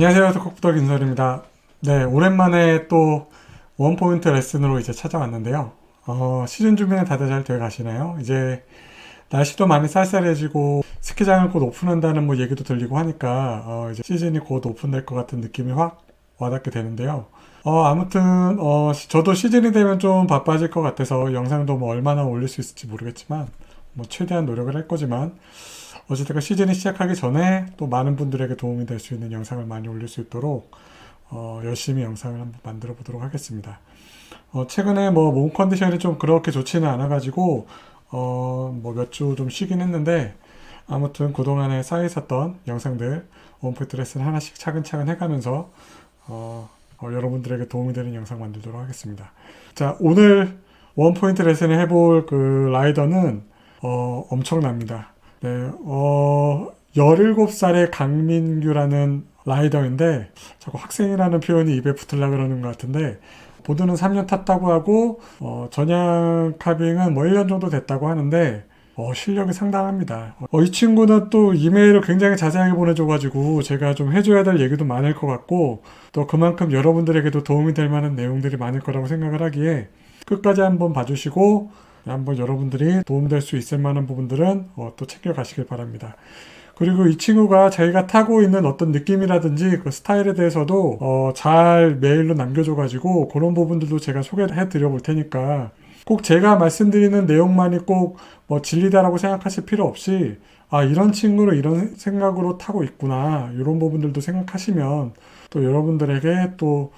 안녕하세요. 독학부터 김설입니다. 네, 오랜만에 또 원포인트 레슨으로 이제 찾아왔는데요. 시즌 준비는 다들 잘 되어 가시나요? 이제 날씨도 많이 쌀쌀해지고 스키장을 곧 오픈한다는 뭐 얘기도 들리고 하니까 이제 시즌이 곧 오픈될 것 같은 느낌이 확 와닿게 되는데요. 아무튼 저도 시즌이 되면 좀 바빠질 것 같아서 영상도 뭐 얼마나 올릴 수 있을지 모르겠지만 뭐 최대한 노력을 할 거지만 어쨌든 시즌이 시작하기 전에 또 많은 분들에게 도움이 될 수 있는 영상을 많이 올릴 수 있도록 열심히 영상을 한번 만들어 보도록 하겠습니다. 최근에 뭐 몸 컨디션이 좀 그렇게 좋지는 않아가지고 뭐 몇 주 좀 쉬긴 했는데 아무튼 그동안에 쌓여 있었던 영상들 원포인트 레슨 하나씩 차근차근 해가면서 여러분들에게 도움이 되는 영상 만들도록 하겠습니다. 자, 오늘 원포인트 레슨을 해볼 그 라이더는 엄청납니다. 네, 17살의 강민규라는 라이더인데, 자꾸 학생이라는 표현이 입에 붙으려고 그러는 것 같은데, 보드는 3년 탔다고 하고, 전향 카빙은 뭐 1년 정도 됐다고 하는데, 실력이 상당합니다. 이 친구는 또 이메일을 굉장히 자세하게 보내줘가지고, 제가 좀 해줘야 될 얘기도 많을 것 같고, 또 그만큼 여러분들에게도 도움이 될 만한 내용들이 많을 거라고 생각을 하기에, 끝까지 한번 봐주시고, 한번 여러분들이 도움될 수 있을 만한 부분들은 또 챙겨가시길 바랍니다. 그리고 이 친구가 자기가 타고 있는 어떤 느낌이라든지 그 스타일에 대해서도 잘 메일로 남겨줘가지고 그런 부분들도 제가 소개해 드려 볼 테니까 꼭 제가 말씀드리는 내용만이 꼭 뭐 진리다라고 생각하실 필요 없이 이런 친구로 이런 생각으로 타고 있구나 이런 부분들도 생각하시면 또 여러분들에게 또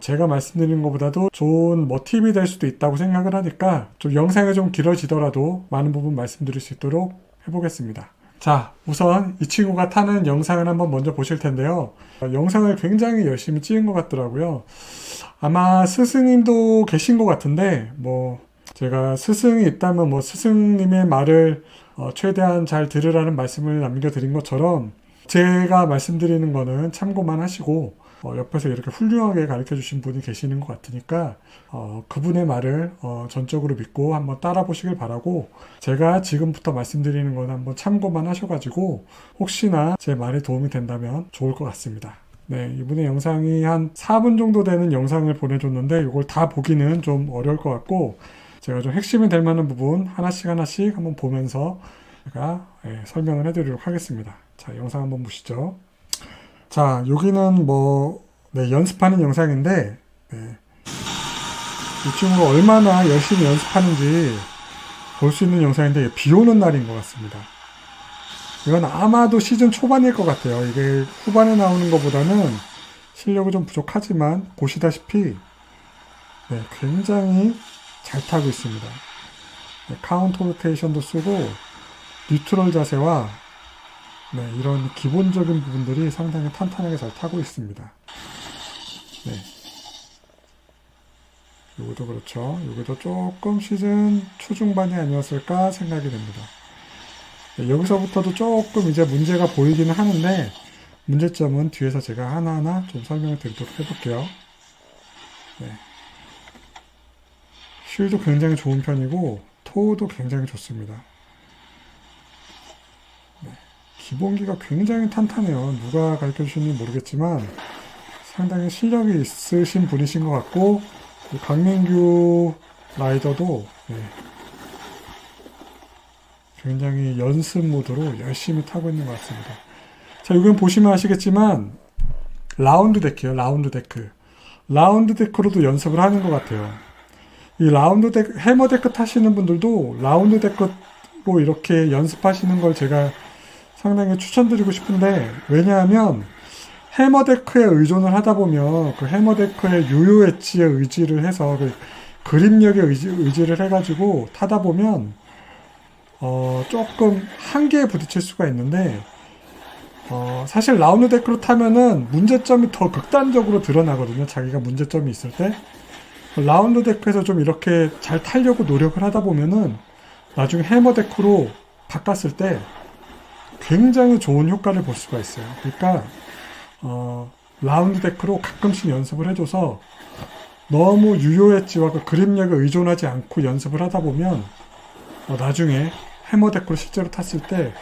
제가 말씀드리는 것보다도 좋은 뭐 팁이 될 수도 있다고 생각을 하니까 좀 영상이 좀 길어지더라도 많은 부분 말씀드릴 수 있도록 해보겠습니다. 자, 우선 이 친구가 타는 영상을 한번 먼저 보실 텐데요. 영상을 굉장히 열심히 찍은 것 같더라고요. 아마 스승님도 계신 것 같은데 뭐 제가 스승이 있다면 뭐 스승님의 말을 최대한 잘 들으라는 말씀을 남겨드린 것처럼 제가 말씀드리는 거는 참고만 하시고 옆에서 이렇게 훌륭하게 가르쳐 주신 분이 계시는 것 같으니까 그분의 말을 전적으로 믿고 한번 따라 보시길 바라고 제가 지금부터 말씀드리는 건 한번 참고만 하셔가지고 혹시나 제 말이 도움이 된다면 좋을 것 같습니다. 네, 이분의 영상이 한 4분 정도 되는 영상을 보내줬는데 이걸 다 보기는 좀 어려울 것 같고 제가 좀 핵심이 될 만한 부분 하나씩 한번 보면서 제가 설명을 해드리도록 하겠습니다. 자, 영상 한번 보시죠. 자, 여기는 연습하는 영상인데, 이 친구가 얼마나 열심히 연습하는지 볼 수 있는 영상인데, 비 오는 날인 것 같습니다. 이건 아마도 시즌 초반일 것 같아요. 이게 후반에 나오는 것보다는 실력이 좀 부족하지만, 보시다시피, 굉장히 잘 타고 있습니다. 카운터 로테이션도 쓰고, 뉴트럴 자세와 이런 기본적인 부분들이 상당히 탄탄하게 잘 타고 있습니다. 요것도 그렇죠. 요것도 조금 시즌 초중반이 아니었을까 생각이 됩니다. 여기서부터도 조금 이제 문제가 보이기는 하는데 문제점은 뒤에서 제가 하나하나 좀 설명을 드리도록 해볼게요. 휠도 굉장히 좋은 편이고 토도 굉장히 좋습니다. 기본기가 굉장히 탄탄해요. 누가 가르쳐 주셨는지 모르겠지만 상당히 실력이 있으신 분이신 것 같고 강민규 라이더도 굉장히 연습 모드로 열심히 타고 있는 것 같습니다. 자, 여기 보시면 아시겠지만 라운드 데크요. 라운드 데크. 라운드 데크로도 연습을 하는 것 같아요. 이 라운드 데크, 해머 데크 타시는 분들도 라운드 데크로 이렇게 연습하시는 걸 제가 상당히 추천드리고 싶은데 왜냐하면 해머데크에 의존을 하다 보면 그 해머데크의 유효 엣지에 의지를 해서 그 그립력에 의지를 해가지고 타다 보면 조금 한계에 부딪힐 수가 있는데 사실 라운드 데크로 타면은 문제점이 더 극단적으로 드러나거든요. 자기가 문제점이 있을 때 라운드 데크에서 좀 이렇게 잘 타려고 노력을 하다 보면은 나중에 해머데크로 바꿨을 때 굉장히 좋은 효과를 볼 수가 있어요. 그러니까 라운드 데크로 가끔씩 연습을 해줘서 너무 유효 엣지와 그 그립력에 의존하지 않고 연습을 하다 보면 나중에 해머 데크로 실제로 탔을 때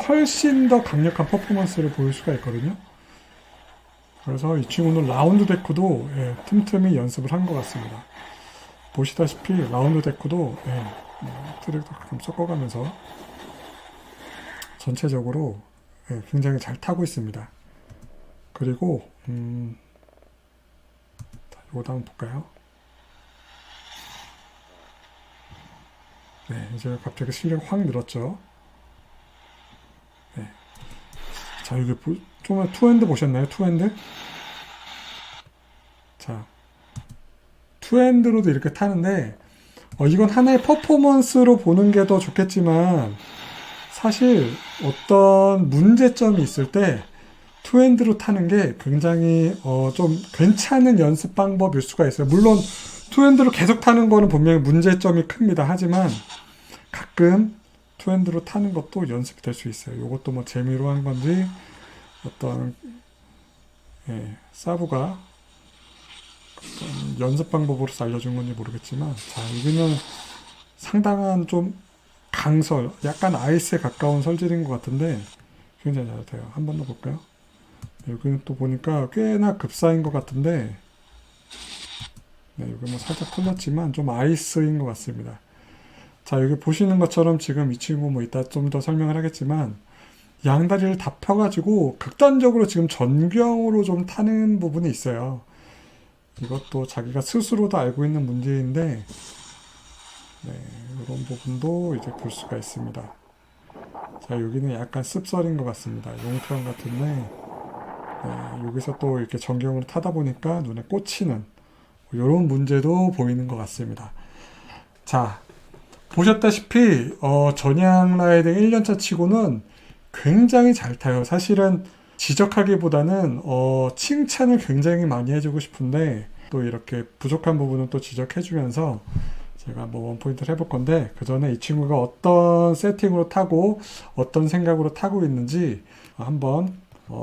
훨씬 더 강력한 퍼포먼스를 보일 수가 있거든요. 그래서 이 친구는 라운드 데크도 틈틈이 연습을 한 것 같습니다. 보시다시피 라운드 데크도 트랙도 가끔 섞어가면서 전체적으로 굉장히 잘 타고 있습니다. 그리고 이거 한번 볼까요? 네, 이제 갑자기 실력이 확 늘었죠. 네. 자, 여기 좀 투핸드 보셨나요? 투핸드? 자, 투핸드로도 이렇게 타는데 이건 하나의 퍼포먼스로 보는 게 더 좋겠지만 사실 어떤 문제점이 있을 때 투핸드로 타는 게 굉장히 좀 괜찮은 연습 방법일 수가 있어요. 물론 투핸드로 계속 타는 거는 분명히 문제점이 큽니다. 하지만 가끔 투핸드로 타는 것도 연습이 될 수 있어요. 이것도 뭐 재미로 하는 건지 어떤 사부가 연습 방법으로서 알려준 건지 모르겠지만, 자, 여기는 상당한 좀 강설, 약간 아이스에 가까운 설질인 것 같은데 굉장히 잘 돼요. 한 번 더 볼까요? 여기는 또 보니까 꽤나 급사인 것 같은데, 네, 여기 뭐 살짝 틀렸지만 좀 아이스인 것 같습니다. 자, 여기 보시는 것처럼 지금 이 친구 뭐 이따 좀 더 설명을 하겠지만 양다리를 다 펴가지고 극단적으로 지금 전경으로 좀 타는 부분이 있어요. 이것도 자기가 스스로도 알고 있는 문제인데, 네, 이런 부분도 이제 볼 수가 있습니다. 자, 여기는 약간 씁썰인 것 같습니다. 용평 같은데, 네, 여기서 또 이렇게 전경으로 타다 보니까 눈에 꽂히는 이런 문제도 보이는 것 같습니다. 자, 보셨다시피 전향 라이딩 1년차 치고는 굉장히 잘 타요. 사실은 지적하기보다는 칭찬을 굉장히 많이 해주고 싶은데 또 이렇게 부족한 부분은 또 지적해주면서 제가 뭐 원포인트를 해볼 건데, 그 전에 이 친구가 어떤 세팅으로 타고 어떤 생각으로 타고 있는지 한번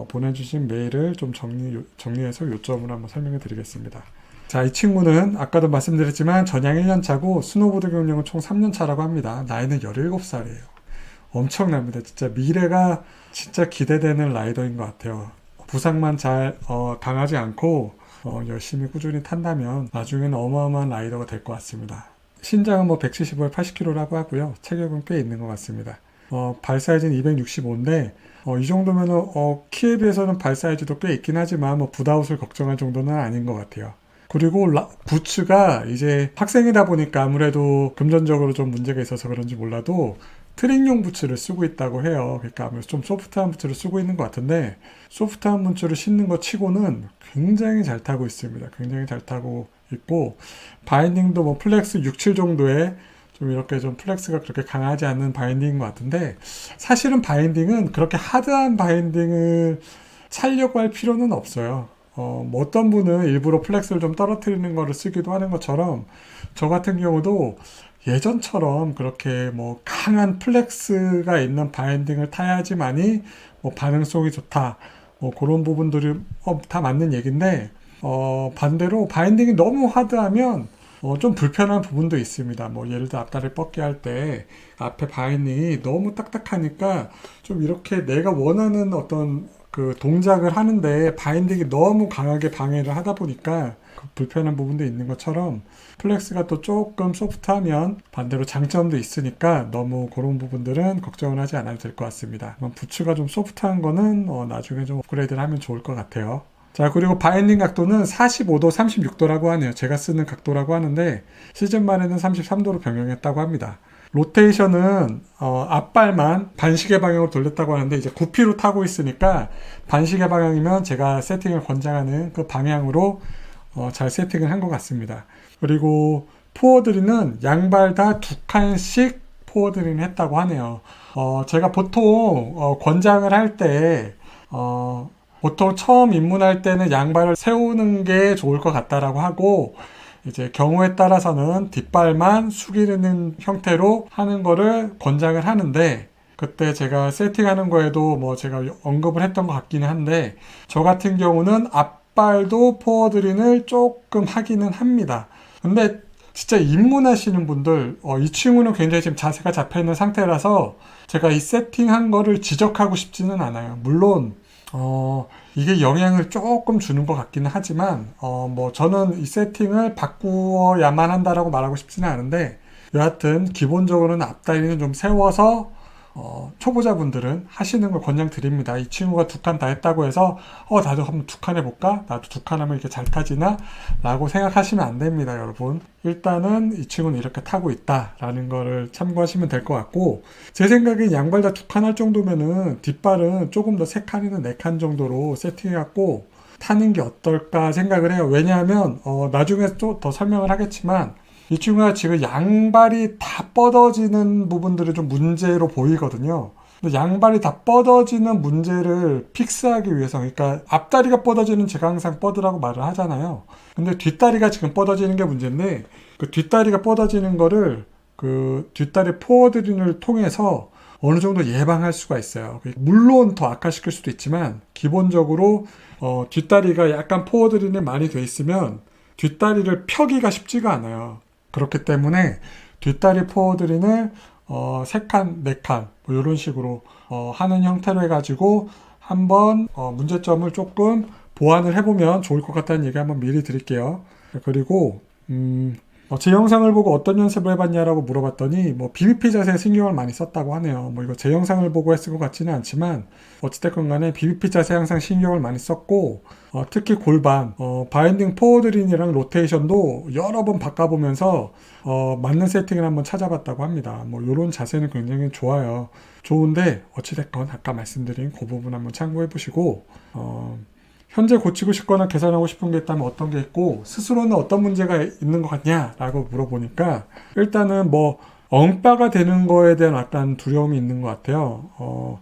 보내주신 메일을 좀 정리해서 요점을 한번 설명해 드리겠습니다. 자, 이 친구는 아까도 말씀드렸지만 전향 1년차고 스노보드 경력은 총 3년차라고 합니다. 나이는 17살이에요. 엄청납니다. 진짜 미래가 진짜 기대되는 라이더인 것 같아요. 부상만 잘 당하지 않고 열심히 꾸준히 탄다면 나중에는 어마어마한 라이더가 될 것 같습니다. 신장은 뭐 175에 80kg라고 하고요. 체격은 꽤 있는 것 같습니다. 발 사이즈는 265인데 이 정도면은 키에 비해서는 발 사이즈도 꽤 있긴 하지만 뭐 붓아웃을 걱정할 정도는 아닌 것 같아요. 그리고 부츠가 이제 학생이다 보니까 아무래도 금전적으로 좀 문제가 있어서 그런지 몰라도 트랙용 부츠를 쓰고 있다고 해요. 그러니까 아무래도 좀 소프트한 부츠를 쓰고 있는 것 같은데, 소프트한 부츠를 신는 것 치고는 굉장히 잘 타고 있습니다. 굉장히 잘 타고 있고, 바인딩도 뭐 플렉스 6, 7 정도의 좀 이렇게 좀 플렉스가 그렇게 강하지 않는 바인딩인 것 같은데, 사실은 바인딩은 그렇게 하드한 바인딩을 살려고 할 필요는 없어요. 뭐 어떤 분은 일부러 플렉스를 좀 떨어뜨리는 거를 쓰기도 하는 것처럼, 저 같은 경우도 예전처럼 그렇게 뭐 강한 플렉스가 있는 바인딩을 타야지만이 뭐 반응성이 좋다, 뭐 그런 부분들이 다 맞는 얘기인데, 반대로 바인딩이 너무 하드하면 좀 불편한 부분도 있습니다. 뭐 예를 들어 앞다리 뻗기 할 때 앞에 바인딩이 너무 딱딱하니까 좀 이렇게 내가 원하는 어떤 그 동작을 하는데 바인딩이 너무 강하게 방해를 하다 보니까 불편한 부분도 있는 것처럼, 플렉스가 또 조금 소프트하면 반대로 장점도 있으니까 너무 그런 부분들은 걱정을 하지 않아도 될 것 같습니다. 부츠가 좀 소프트한 거는 나중에 좀 업그레이드를 하면 좋을 것 같아요. 자, 그리고 바인딩 각도는 45도, 36도라고 하네요. 제가 쓰는 각도라고 하는데 시즌 말에는 33도로 변경했다고 합니다. 로테이션은 앞발만 반시계 방향으로 돌렸다고 하는데 이제 구피로 타고 있으니까 반시계 방향이면 제가 세팅을 권장하는 그 방향으로 잘 세팅을 한 것 같습니다. 그리고 포어드리는 양발 다 2칸씩 포어드리는 했다고 하네요. 제가 보통 권장을 할 때 보통 처음 입문할 때는 양발을 세우는 게 좋을 것 같다라고 하고, 이제 경우에 따라서는 뒷발만 숙이는 형태로 하는 거를 권장을 하는데, 그때 제가 세팅하는 거에도 뭐 제가 언급을 했던 것 같기는 한데, 저 같은 경우는 앞발도 포어드린을 조금 하기는 합니다. 근데 진짜 입문하시는 분들, 이 친구는 굉장히 지금 자세가 잡혀있는 상태라서 제가 이 세팅한 거를 지적하고 싶지는 않아요. 물론 이게 영향을 조금 주는 것 같기는 하지만, 뭐, 저는 이 세팅을 바꾸어야만 한다라고 말하고 싶지는 않은데, 여하튼, 기본적으로는 앞다리는 좀 세워서, 초보자분들은 하시는 걸 권장드립니다. 이 친구가 2칸 다 했다고 해서, 나도 한번 2칸 해볼까? 나도 2칸 하면 이렇게 잘 타지나? 라고 생각하시면 안 됩니다, 여러분. 일단은 이 친구는 이렇게 타고 있다라는 거를 참고하시면 될 것 같고, 제 생각엔 양발 다 2칸 할 정도면은 뒷발은 조금 더 3칸이나 4칸 정도로 세팅해갖고 타는 게 어떨까 생각을 해요. 왜냐하면, 나중에 또 더 설명을 하겠지만, 이 친구가 지금 양발이 다 뻗어지는 부분들이 좀 문제로 보이거든요. 근데 양발이 다 뻗어지는 문제를 픽스하기 위해서, 그러니까 앞다리가 뻗어지는 제가 항상 뻗으라고 말을 하잖아요. 근데 뒷다리가 지금 뻗어지는 게 문제인데, 그 뒷다리가 뻗어지는 거를 그 뒷다리 포어드린을 통해서 어느 정도 예방할 수가 있어요. 물론 더 악화시킬 수도 있지만, 기본적으로 뒷다리가 약간 포어드린이 많이 돼 있으면 뒷다리를 펴기가 쉽지가 않아요. 그렇기 때문에 뒷다리 포어드린을 3칸, 4칸 뭐 이런 식으로 하는 형태로 해가지고 한번 문제점을 조금 보완을 해보면 좋을 것 같다는 얘기 한번 미리 드릴게요. 그리고 제 영상을 보고 어떤 연습을 해봤냐라고 물어봤더니 뭐 BBP 자세에 신경을 많이 썼다고 하네요. 뭐 이거 제 영상을 보고 했을 것 같지는 않지만 어찌됐건 간에 BBP 자세 항상 신경을 많이 썼고 특히 골반 바인딩 포워드린이랑 로테이션도 여러 번 바꿔보면서 맞는 세팅을 한번 찾아봤다고 합니다. 뭐 이런 자세는 굉장히 좋아요. 좋은데 어찌됐건 아까 말씀드린 그 부분 한번 참고해 보시고 현재 고치고 싶거나 개선하고 싶은 게 있다면 어떤 게 있고 스스로는 어떤 문제가 있는 것 같냐라고 물어보니까 일단은 뭐 엉빠가 되는 거에 대한 약간 두려움이 있는 것 같아요.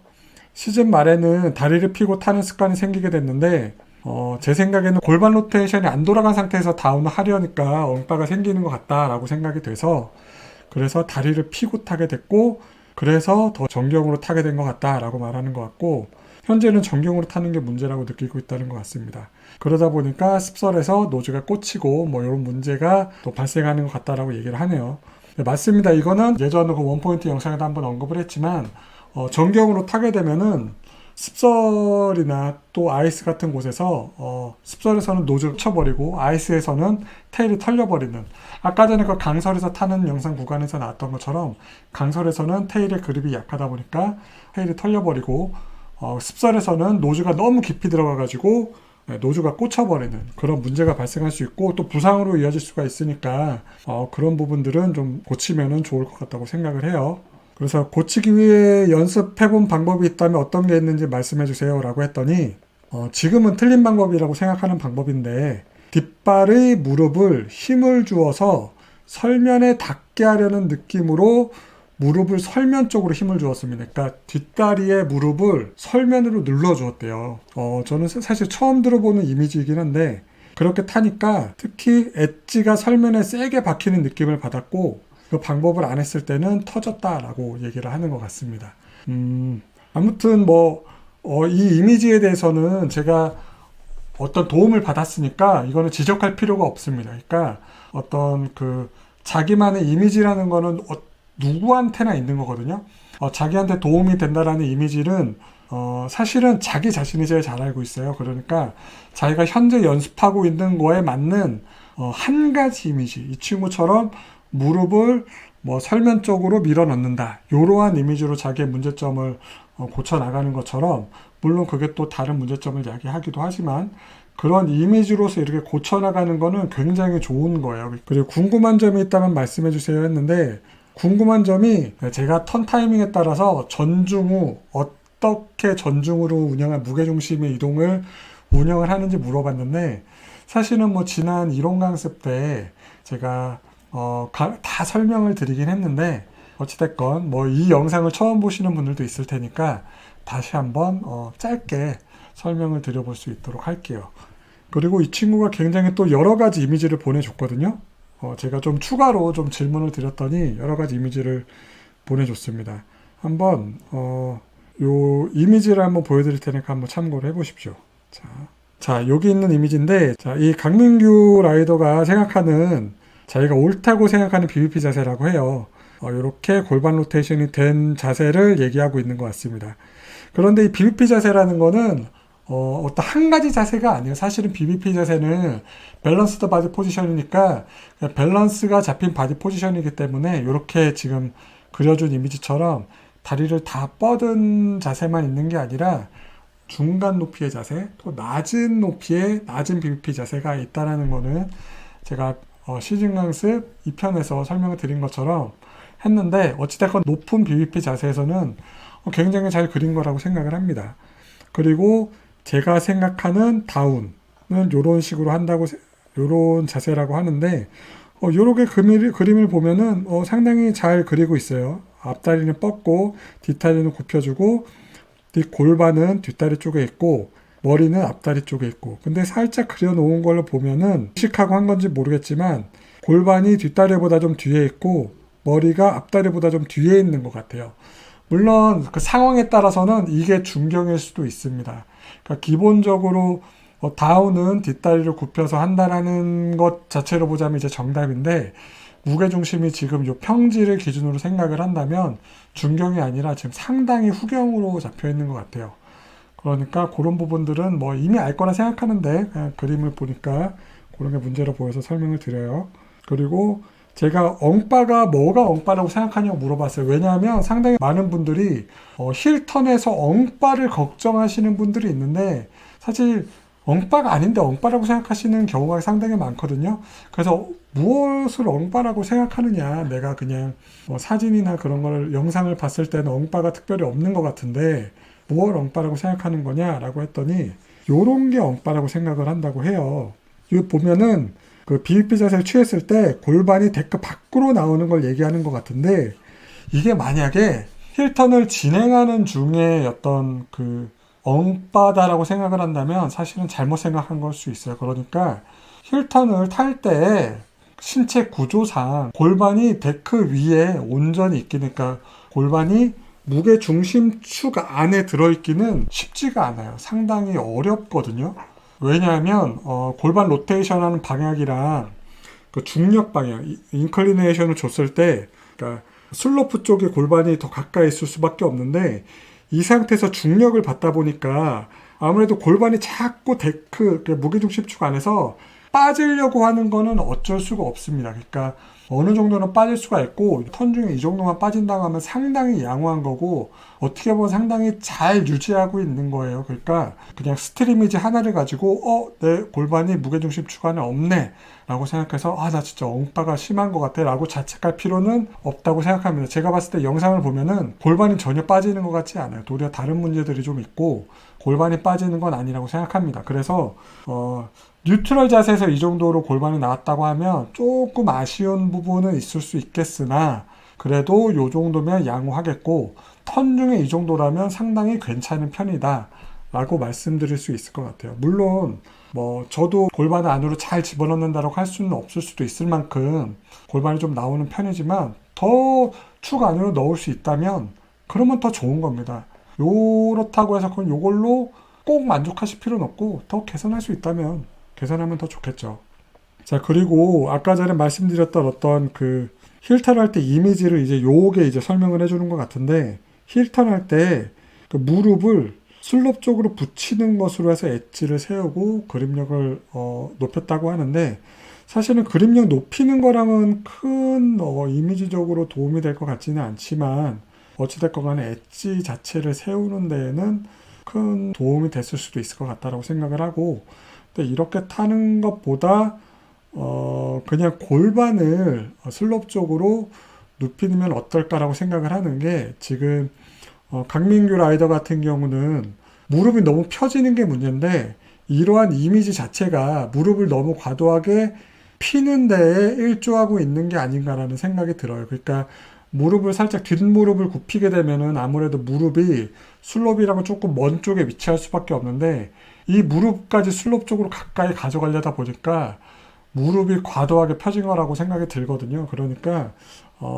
시즌 말에는 다리를 펴고 타는 습관이 생기게 됐는데 제 생각에는 골반 로테이션이 안 돌아간 상태에서 다운을 하려니까 엉빠가 생기는 것 같다라고 생각이 돼서 그래서 다리를 펴고 타게 됐고 그래서 더 정경으로 타게 된 것 같다라고 말하는 것 같고 현재는 정경으로 타는 게 문제라고 느끼고 있다는 것 같습니다. 그러다 보니까 습설에서 노즈가 꽂히고 뭐 이런 문제가 또 발생하는 것 같다라고 얘기를 하네요. 네, 맞습니다. 이거는 예전 그 원포인트 영상에도 한번 언급을 했지만 정경으로 타게 되면은 습설이나 또 아이스 같은 곳에서 습설에서는 노즈를 쳐버리고 아이스에서는 테일이 털려버리는 아까 전에 그 강설에서 타는 영상 구간에서 나왔던 것처럼 강설에서는 테일의 그립이 약하다 보니까 테일이 털려버리고 습설에서는 노즈가 너무 깊이 들어가가지고 노즈가 꽂혀버리는 그런 문제가 발생할 수 있고 또 부상으로 이어질 수가 있으니까 그런 부분들은 좀 고치면 좋을 것 같다고 생각을 해요. 그래서 고치기 위해 연습해본 방법이 있다면 어떤 게 있는지 말씀해주세요 라고 했더니 지금은 틀린 방법이라고 생각하는 방법인데 뒷발의 무릎을 힘을 주어서 설면에 닿게 하려는 느낌으로 무릎을 설면 쪽으로 힘을 주었습니다. 그러니까 뒷다리의 무릎을 설면으로 눌러주었대요. 저는 사실 처음 들어보는 이미지이긴 한데 그렇게 타니까 특히 엣지가 설면에 세게 박히는 느낌을 받았고 그 방법을 안 했을 때는 터졌다라고 얘기를 하는 것 같습니다. 아무튼 이 이미지에 대해서는 제가 어떤 도움을 받았으니까 이거는 지적할 필요가 없습니다. 그러니까 어떤 그 자기만의 이미지라는 거는 누구한테나 있는 거거든요. 자기한테 도움이 된다라는 이미지는 사실은 자기 자신이 제일 잘 알고 있어요. 그러니까 자기가 현재 연습하고 있는 거에 맞는 한 가지 이미지, 이 친구처럼 무릎을 설면 쪽으로 밀어 넣는다. 이러한 이미지로 자기의 문제점을 고쳐 나가는 것처럼 물론 그게 또 다른 문제점을 이야기하기도 하지만 그런 이미지로서 이렇게 고쳐 나가는 거는 굉장히 좋은 거예요. 그리고 궁금한 점이 있다면 말씀해 주세요 했는데 궁금한 점이 제가 턴 타이밍에 따라서 전중 후 어떻게 전중으로 운영한 무게중심의 이동을 운영을 하는지 물어봤는데 사실은 지난 이론 강습 때 제가 다 설명을 드리긴 했는데 어찌됐건 이 영상을 처음 보시는 분들도 있을 테니까 다시 한번 짧게 설명을 드려볼 수 있도록 할게요. 그리고 이 친구가 굉장히 또 여러 가지 이미지를 보내줬거든요. 제가 좀 추가로 좀 질문을 드렸더니 여러 가지 이미지를 보내줬습니다. 한번 요 이미지를 한번 보여드릴 테니까 한번 참고를 해보십시오. 자 여기 있는 이미지인데 이 강민규 라이더가 생각하는 자기가 옳다고 생각하는 BBP 자세라고 해요. 이렇게 골반 로테이션이 된 자세를 얘기하고 있는 것 같습니다. 그런데 이 BBP 자세라는 거는 어떤 한 가지 자세가 아니에요. 사실은 BBP 자세는 밸런스드 바디 포지션이니까 밸런스가 잡힌 바디 포지션이기 때문에 이렇게 지금 그려준 이미지처럼 다리를 다 뻗은 자세만 있는 게 아니라 중간 높이의 자세, 또 낮은 높이의 낮은 BBP 자세가 있다라는 거는 제가 시즌 강습 2편에서 설명을 드린 것처럼 했는데 어찌됐건 높은 BBP 자세에서는 굉장히 잘 그린 거라고 생각을 합니다. 그리고 제가 생각하는 다운은 이런 식으로 한다고, 이런 자세라고 하는데 요렇게 그림을 보면은 상당히 잘 그리고 있어요. 앞다리는 뻗고 뒷다리는 굽혀주고 골반은 뒷다리 쪽에 있고 머리는 앞다리 쪽에 있고, 근데 살짝 그려놓은 걸로 보면은 의식하고 한 건지 모르겠지만 골반이 뒷다리보다 좀 뒤에 있고 머리가 앞다리보다 좀 뒤에 있는 것 같아요. 물론 그 상황에 따라서는 이게 중경일 수도 있습니다. 그러니까 기본적으로 다운은 뒷다리를 굽혀서 한다라는 것 자체로 보자면 이제 정답인데, 무게중심이 지금 요 평지를 기준으로 생각을 한다면 중경이 아니라 지금 상당히 후경으로 잡혀 있는 것 같아요. 그러니까 그런 부분들은 뭐 이미 알 거라 생각하는데 그냥 그림을 보니까 그런 게 문제로 보여서 설명을 드려요. 그리고 제가 엉바가 뭐가 엉바라고 생각하냐고 물어봤어요. 왜냐하면 상당히 많은 분들이 힐턴에서 엉바를 걱정하시는 분들이 있는데 사실 엉바가 아닌데 엉바라고 생각하시는 경우가 상당히 많거든요. 그래서 무엇을 엉바라고 생각하느냐, 내가 그냥 사진이나 그런 걸 영상을 봤을 때는 엉바가 특별히 없는 것 같은데 뭘 엉바라고 생각하는 거냐라고 했더니 요런 게 엉바라고 생각을 한다고 해요. 이거 보면은 그 BBP 자세를 취했을 때 골반이 데크 밖으로 나오는 걸 얘기하는 것 같은데, 이게 만약에 힐턴을 진행하는 중에 어떤 그 엉바다라고 생각을 한다면 사실은 잘못 생각한 걸 수 있어요. 그러니까 힐턴을 탈 때 신체 구조상 골반이 데크 위에 온전히 있기니까 골반이 무게 중심축 안에 들어있기는 쉽지가 않아요. 상당히 어렵거든요. 왜냐하면 골반 로테이션 하는 방향이랑 그 중력 방향, 인클리네이션을 줬을 때 그러니까 슬로프 쪽에 골반이 더 가까이 있을 수밖에 없는데, 이 상태에서 중력을 받다 보니까 아무래도 골반이 자꾸 데크, 무게중심축 안에서 빠지려고 하는 거는 어쩔 수가 없습니다. 그러니까 어느 정도는 빠질 수가 있고, 턴 중에 이 정도만 빠진다고 하면 상당히 양호한 거고 어떻게 보면 상당히 잘 유지하고 있는 거예요. 그러니까 그냥 스트리미지 하나를 가지고 내 골반이 무게중심 축 안에 없네 라고 생각해서 나 진짜 엉바가 심한 것 같아 라고 자책할 필요는 없다고 생각합니다. 제가 봤을 때 영상을 보면은 골반이 전혀 빠지는 것 같지 않아요. 도리어 다른 문제들이 좀 있고 골반이 빠지는 건 아니라고 생각합니다. 그래서 뉴트럴 자세에서 이 정도로 골반이 나왔다고 하면 조금 아쉬운 부분은 있을 수 있겠으나 그래도 이 정도면 양호하겠고, 턴 중에 이 정도라면 상당히 괜찮은 편이다 라고 말씀드릴 수 있을 것 같아요. 물론 저도 골반을 안으로 잘 집어넣는다고 할 수는 없을 수도 있을 만큼 골반이 좀 나오는 편이지만 더 축 안으로 넣을 수 있다면 그러면 더 좋은 겁니다. 요렇다고 해서 그럼 요걸로 꼭 만족하실 필요는 없고 더 개선할 수 있다면 개선하면 더 좋겠죠. 자, 그리고 아까 전에 말씀드렸던 어떤 그 힐턴 할 때 이미지를 요게 설명을 해주는 것 같은데, 힐턴 할 때 그 무릎을 슬롭 쪽으로 붙이는 것으로 해서 엣지를 세우고 그립력을 높였다고 하는데, 사실은 그립력 높이는 거랑은 큰 이미지적으로 도움이 될 것 같지는 않지만 어찌됐건 간에 엣지 자체를 세우는 데에는 큰 도움이 됐을 수도 있을 것 같다라고 생각을 하고, 근데 이렇게 타는 것보다 그냥 골반을 슬롭 쪽으로 눕히면 어떨까라고 생각을 하는 게, 지금 강민규 라이더 같은 경우는 무릎이 너무 펴지는 게 문제인데 이러한 이미지 자체가 무릎을 너무 과도하게 피는 데에 일조하고 있는 게 아닌가라는 생각이 들어요. 그러니까 무릎을 살짝 뒷무릎을 굽히게 되면은 아무래도 무릎이 슬롭이랑은 조금 먼 쪽에 위치할 수밖에 없는데, 이 무릎까지 슬롭 쪽으로 가까이 가져가려다 보니까 무릎이 과도하게 펴진 거라고 생각이 들거든요. 그러니까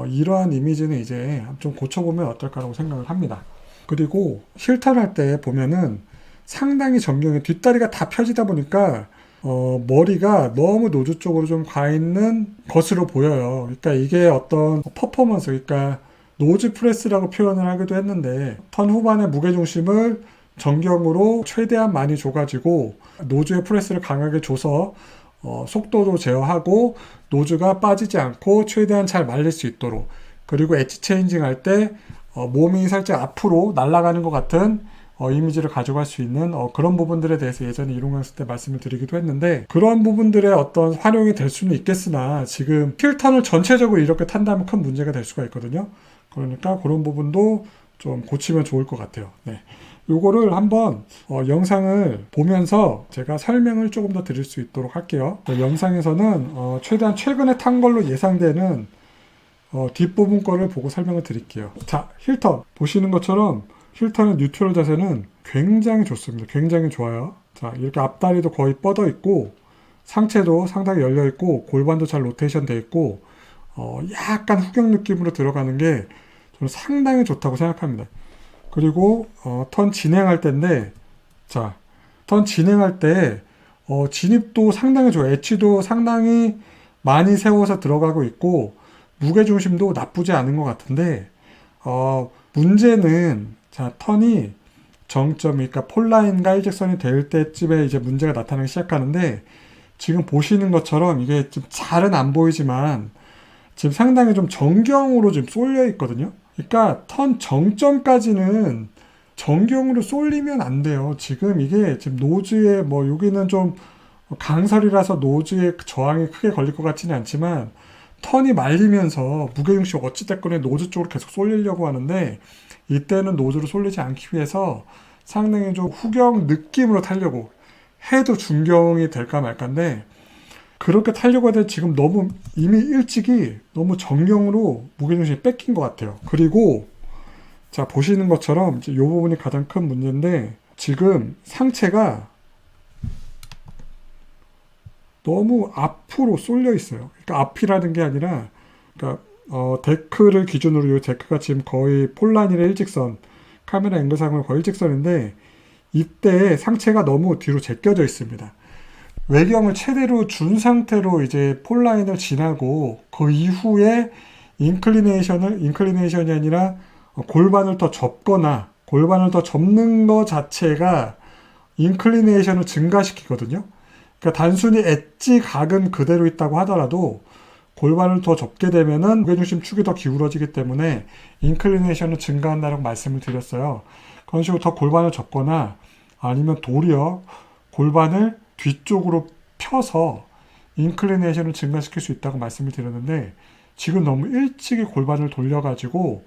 이러한 이미지는 이제 좀 고쳐보면 어떨까라고 생각을 합니다. 그리고 힐턴 할 때 보면은 상당히 정경이 뒷다리가 다 펴지다 보니까 머리가 너무 노즈 쪽으로 좀 가 있는 것으로 보여요. 그러니까 이게 어떤 퍼포먼스, 그러니까 노즈 프레스라고 표현을 하기도 했는데 턴 후반에 무게중심을 정경으로 최대한 많이 줘가지고 노즈의 프레스를 강하게 줘서 속도도 제어하고 노즈가 빠지지 않고 최대한 잘 말릴 수 있도록, 그리고 엣지 체인징 할 때 몸이 살짝 앞으로 날아가는 것 같은 이미지를 가져갈 수 있는 그런 부분들에 대해서 예전에 이론 강습 때 말씀을 드리기도 했는데, 그런 부분들의 어떤 활용이 될 수는 있겠으나 지금 힐턴을 전체적으로 이렇게 탄다면 큰 문제가 될 수가 있거든요. 그러니까 그런 부분도 좀 고치면 좋을 것 같아요. 네. 요거를 한번 영상을 보면서 제가 설명을 조금 더 드릴 수 있도록 할게요. 영상에서는 최대한 최근에 탄 걸로 예상되는 뒷부분 거를 보고 설명을 드릴게요. 자, 힐턴 보시는 것처럼 힐턴의 뉴트럴 자세는 굉장히 좋습니다. 굉장히 좋아요. 자, 이렇게 앞다리도 거의 뻗어 있고 상체도 상당히 열려 있고 골반도 잘 로테이션 돼 있고 약간 후경 느낌으로 들어가는 게 저는 상당히 좋다고 생각합니다. 그리고 턴 진행할 때인데, 자, 턴 진행할 때 진입도 상당히 좋아요. 엣지도 상당히 많이 세워서 들어가고 있고 무게중심도 나쁘지 않은 것 같은데 문제는, 자, 턴이 정점이, 그러니까 폴라인과 일직선이 될 때쯤에 이제 문제가 나타나기 시작하는데, 지금 보시는 것처럼 이게 좀 잘은 안 보이지만 지금 상당히 좀 정경으로 지금 쏠려 있거든요. 그러니까 턴 정점까지는 정경으로 쏠리면 안 돼요. 지금 이게 지금 노즈에 여기는 좀 강설이라서 노즈에 저항이 크게 걸릴 것 같지는 않지만 턴이 말리면서 무게중심 어찌됐건 노즈 쪽으로 계속 쏠리려고 하는데, 이때는 노즈로 쏠리지 않기 위해서 상당히 좀 후경 느낌으로 타려고 해도 중경이 될까 말까인데, 그렇게 타려고 해도 지금 너무 이미 일찍이 너무 정경으로 무게중심이 뺏긴 것 같아요. 그리고 자, 보시는 것처럼 이 부분이 가장 큰 문제인데, 지금 상체가 너무 앞으로 쏠려 있어요. 그러니까 앞이라는 게 아니라, 그러니까 데크를 기준으로 이 데크가 지금 거의 폴라인이랑 일직선, 카메라 앵글상으로 거의 일직선인데 이때 상체가 너무 뒤로 제껴져 있습니다. 외경을 최대로 준 상태로 이제 폴라인을 지나고 그 이후에 인클리네이션이 아니라 골반을 더 접거나 골반을 더 접는 것 자체가 인클리네이션을 증가시키거든요. 그러니까 단순히 엣지 각은 그대로 있다고 하더라도 골반을 더 접게 되면은 무게중심 축이 더 기울어지기 때문에 인클리네이션을 증가한다고 말씀을 드렸어요. 그런 식으로 더 골반을 접거나 아니면 도리어 골반을 뒤쪽으로 펴서 인클리네이션을 증가시킬 수 있다고 말씀을 드렸는데, 지금 너무 일찍이 골반을 돌려가지고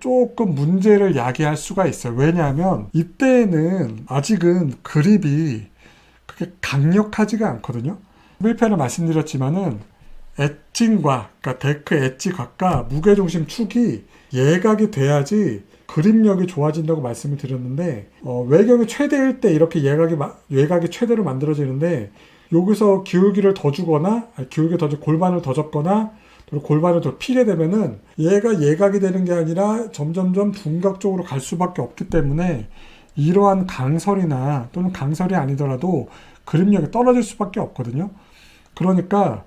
조금 문제를 야기할 수가 있어요. 왜냐하면 이때는 아직은 그립이 그렇게 강력하지가 않거든요. 1편에 말씀드렸지만은 엣징과, 그러니까 데크 엣지 각과 무게중심 축이 예각이 돼야지 그립력이 좋아진다고 말씀을 드렸는데, 외경이 최대일 때 이렇게 예각이 최대로 만들어지는데, 여기서 기울기를 더 주거나 골반을 더 접거나 골반을 더 피게 되면은 얘가 예각이 되는 게 아니라 점점점 둔각 쪽으로 갈 수밖에 없기 때문에 이러한 강설이나 또는 강설이 아니더라도 그립력이 떨어질 수밖에 없거든요. 그러니까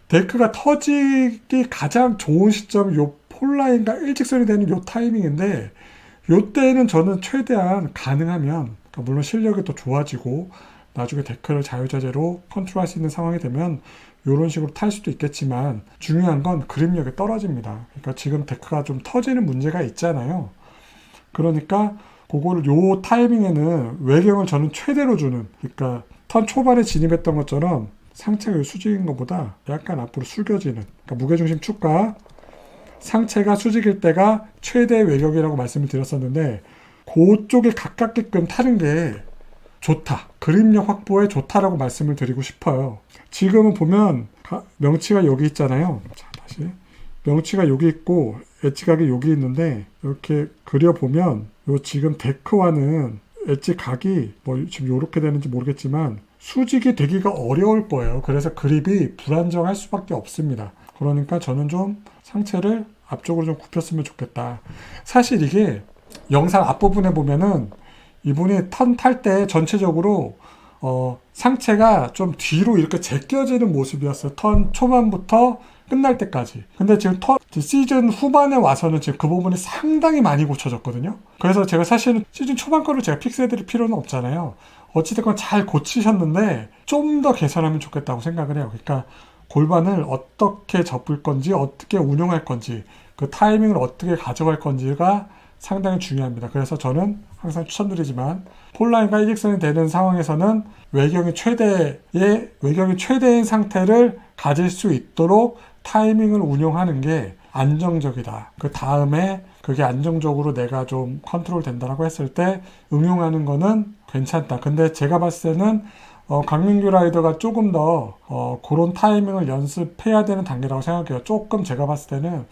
데크가 터지기 가장 좋은 시점이 요 폴라인과 일직선이 되는 요 타이밍인데, 요 때는 저는 최대한 가능하면, 그러니까 물론 실력이 더 좋아지고 나중에 데크를 자유자재로 컨트롤할 수 있는 상황이 되면 이런 식으로 탈 수도 있겠지만, 중요한 건 그립력이 떨어집니다. 그러니까 지금 데크가 좀 터지는 문제가 있잖아요. 그러니까 그거를 요 타이밍에는 외경을 저는 최대로 주는, 그러니까 턴 초반에 진입했던 것처럼 상체가 수직인 것보다 약간 앞으로 숙여지는, 그러니까 무게중심 축과 상체가 수직일 때가 최대 외격이라고 말씀을 드렸었는데, 그쪽에 가깝게끔 타는 게 좋다, 그립력 확보에 좋다라고 말씀을 드리고 싶어요. 지금은 보면 명치가 여기 있잖아요. 자, 다시 명치가 여기 있고 엣지각이 여기 있는데, 이렇게 그려보면 요 지금 데크와는 엣지각이 지금 이렇게 되는지 모르겠지만 수직이 되기가 어려울 거예요. 그래서 그립이 불안정할 수밖에 없습니다. 그러니까 저는 좀 상체를 앞쪽으로 좀 굽혔으면 좋겠다. 사실 이게 영상 앞부분에 보면은 이분이 턴 탈 때 전체적으로 상체가 좀 뒤로 이렇게 제껴지는 모습이었어요. 턴 초반부터 끝날 때까지. 근데 지금 시즌 후반에 와서는 지금 그 부분이 상당히 많이 고쳐졌거든요. 그래서 제가 사실은 시즌 초반 거를 제가 픽스해드릴 필요는 없잖아요. 어찌됐건 잘 고치셨는데 좀 더 개선하면 좋겠다고 생각을 해요. 그러니까 골반을 어떻게 접을 건지, 어떻게 운용할 건지, 그 타이밍을 어떻게 가져갈 건지가 상당히 중요합니다. 그래서 저는 항상 추천드리지만 폴라인과 일직선이 되는 상황에서는 외경이 최대인 상태를 가질 수 있도록 타이밍을 운용하는 게 안정적이다. 그 다음에 그게 안정적으로 내가 좀 컨트롤 된다라고 했을 때 응용하는 거는 괜찮다. 근데 제가 봤을 때는 강민규 라이더가 조금 더 그런 타이밍을 연습해야 되는 단계라고 생각해요. 조금 제가 봤을 때는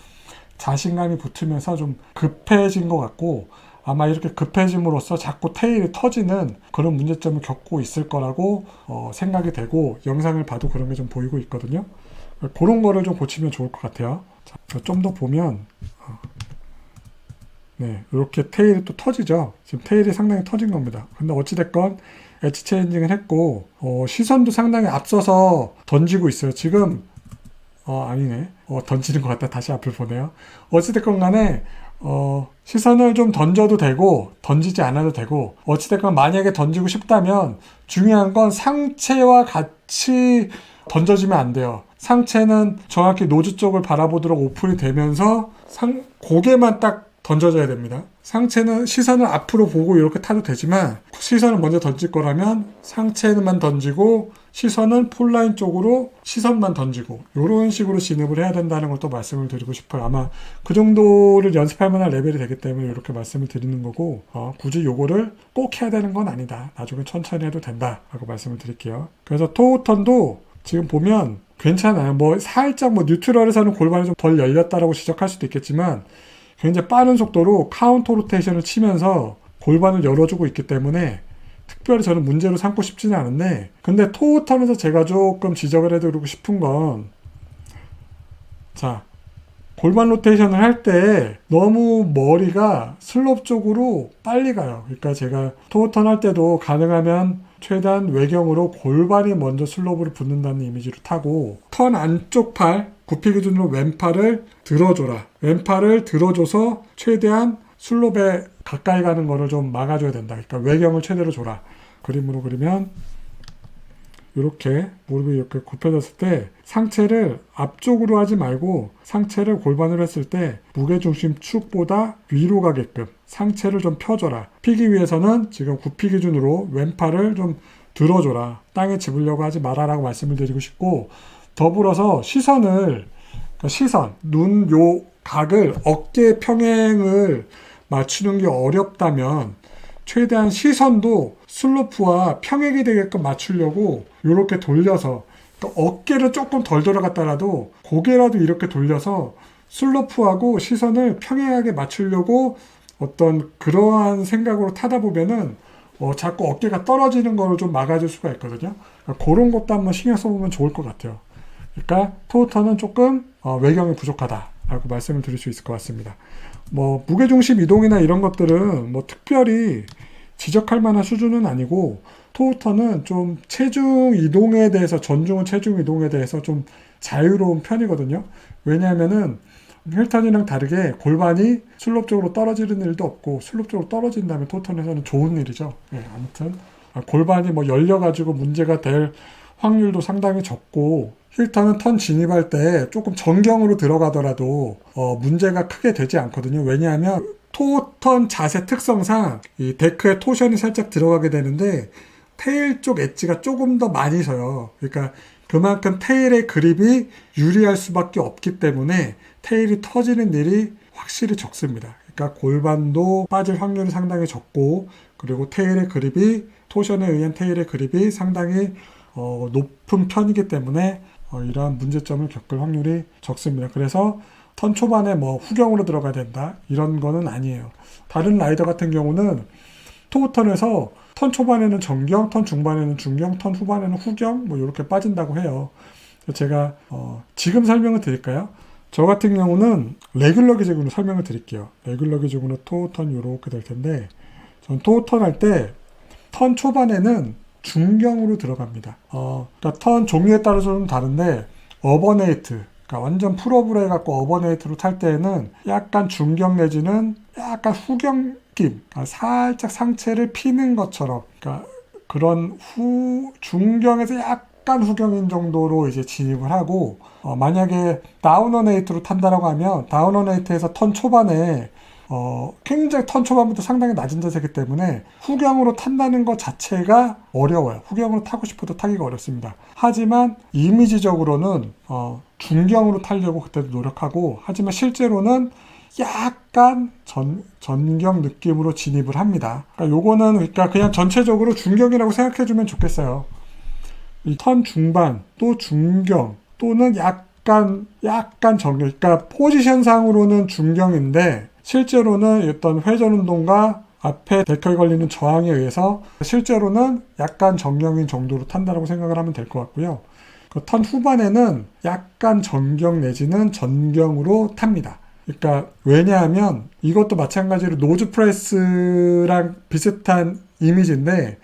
자신감이 붙으면서 좀 급해진 것 같고, 아마 이렇게 급해짐으로써 자꾸 테일이 터지는 그런 문제점을 겪고 있을 거라고 생각이 되고, 영상을 봐도 그런 게 좀 보이고 있거든요. 그런 거를 좀 고치면 좋을 것 같아요. 좀 더 보면 네, 이렇게 테일이 또 터지죠. 지금 테일이 상당히 터진 겁니다. 근데 어찌됐건 엣지 체인징을 했고, 시선도 상당히 앞서서 던지고 있어요. 지금 아니네. 던지는 것 같다. 다시 앞을 보네요. 어찌됐건 간에 시선을 좀 던져도 되고 던지지 않아도 되고, 어찌됐건 만약에 던지고 싶다면 중요한 건 상체와 같이 던져지면 안 돼요. 상체는 정확히 노즈 쪽을 바라보도록 오픈이 되면서 고개만 딱 던져줘야 됩니다. 상체는 시선을 앞으로 보고 이렇게 타도 되지만, 시선을 먼저 던질 거라면 상체만 던지고 시선은 폴라인 쪽으로 시선만 던지고, 이런 식으로 진입을 해야 된다는 걸 또 말씀을 드리고 싶어요. 아마 그 정도를 연습할 만한 레벨이 되기 때문에 이렇게 말씀을 드리는 거고, 굳이 요거를 꼭 해야 되는 건 아니다. 나중에 천천히 해도 된다 라고 말씀을 드릴게요. 그래서 토우턴도 지금 보면 괜찮아요. 살짝 뉴트럴에서는 골반이 좀 덜 열렸다라고 지적할 수도 있겠지만, 굉장히 빠른 속도로 카운터 로테이션을 치면서 골반을 열어주고 있기 때문에 특별히 저는 문제로 삼고 싶지는 않은데, 근데 토우턴에서 제가 조금 지적을 해드리고 싶은 건, 자, 골반 로테이션을 할 때 너무 머리가 슬롭 쪽으로 빨리 가요. 그러니까 제가 토우턴 할 때도 가능하면 최대한 외경으로 골반이 먼저 슬롭으로 붙는다는 이미지로 타고, 턴 안쪽 팔, 구피 기준으로 왼팔을 들어줘라. 왼팔을 들어줘서 최대한 슬롭에 가까이 가는 거를 좀 막아줘야 된다. 그러니까 외경을 최대로 줘라. 그림으로 그리면 이렇게 무릎이 이렇게 굽혀졌을 때 상체를 앞쪽으로 하지 말고 상체를 골반으로 했을 때 무게중심 축보다 위로 가게끔 상체를 좀 펴줘라. 피기 위해서는 지금 구피 기준으로 왼팔을 좀 들어줘라. 땅에 집으려고 하지 마라라고 말씀을 드리고 싶고, 더불어서 시선, 눈 요 각을 어깨 평행을 맞추는 게 어렵다면 최대한 시선도 슬로프와 평행이 되게끔 맞추려고 이렇게 돌려서, 그러니까 어깨를 조금 덜 돌아갔다라도 고개라도 이렇게 돌려서 슬로프하고 시선을 평행하게 맞추려고 어떤 그러한 생각으로 타다 보면은 자꾸 어깨가 떨어지는 거를 좀 막아줄 수가 있거든요. 그러니까 그런 것도 한번 신경 써보면 좋을 것 같아요. 그러니까 토우턴은 조금 외경이 부족하다라고 말씀을 드릴 수 있을 것 같습니다. 무게중심 이동이나 이런 것들은 특별히 지적할 만한 수준은 아니고, 토우턴은 좀 체중 이동에 대해서, 전중은 체중 이동에 대해서 좀 자유로운 편이거든요. 왜냐하면은 힐턴이랑 다르게 골반이 슬롭 쪽으로 떨어지는 일도 없고, 슬롭 쪽으로 떨어진다면 토우턴에서는 좋은 일이죠. 아무튼 골반이 열려가지고 문제가 될 확률도 상당히 적고, 힐턴은 턴 진입할 때 조금 정경으로 들어가더라도 문제가 크게 되지 않거든요. 왜냐하면 토우턴 자세 특성상 이 데크에 토션이 살짝 들어가게 되는데 테일 쪽 엣지가 조금 더 많이 서요. 그러니까 그만큼 테일의 그립이 유리할 수밖에 없기 때문에 테일이 터지는 일이 확실히 적습니다. 그러니까 골반도 빠질 확률이 상당히 적고, 그리고 테일의 그립이, 토션에 의한 테일의 그립이 상당히 높은 편이기 때문에 이러한 문제점을 겪을 확률이 적습니다. 그래서 턴 초반에 후경으로 들어가야 된다 이런 거는 아니에요. 다른 라이더 같은 경우는 토우턴에서 턴 초반에는 정경, 턴 중반에는 중경, 턴 후반에는 후경 이렇게 빠진다고 해요. 제가 지금 설명을 드릴까요? 저 같은 경우는 레귤러 기준으로 설명을 드릴게요. 레귤러 기준으로 토우턴 이렇게 될 텐데, 전 토우턴 할 때 턴 초반에는 중경으로 들어갑니다. 그러니까 턴 종류에 따라서 좀 다른데, 어버네이트, 그러니까 완전 풀업으로 해갖고 어버네이트로 탈 때에는 약간 중경 내지는 약간 후경 느낌, 그러니까 살짝 상체를 피는 것처럼, 그러니까 그런 중경에서 약간 후경인 정도로 이제 진입을 하고, 만약에 다운어네이트로 탄다라고 하면 다운어네이트에서 턴 초반에 굉장히 턴 초반부터 상당히 낮은 자세이기 때문에 후경으로 탄다는 것 자체가 어려워요. 후경으로 타고 싶어도 타기가 어렵습니다. 하지만 이미지적으로는 중경으로 타려고 그때도 노력하고, 하지만 실제로는 약간 전경 느낌으로 진입을 합니다. 그러니까 요거는 그러니까 그냥 전체적으로 중경이라고 생각해주면 좋겠어요. 이 턴 중반 또 중경 또는 약간 전경, 그러니까 포지션상으로는 중경인데 실제로는 어떤 회전 운동과 앞에 데크에 걸리는 저항에 의해서 실제로는 약간 정경인 정도로 탄다고 생각을 하면 될 것 같고요. 그 턴 후반에는 약간 전경 내지는 전경으로 탑니다. 그러니까 왜냐하면 이것도 마찬가지로 노즈 프레스랑 비슷한 이미지인데,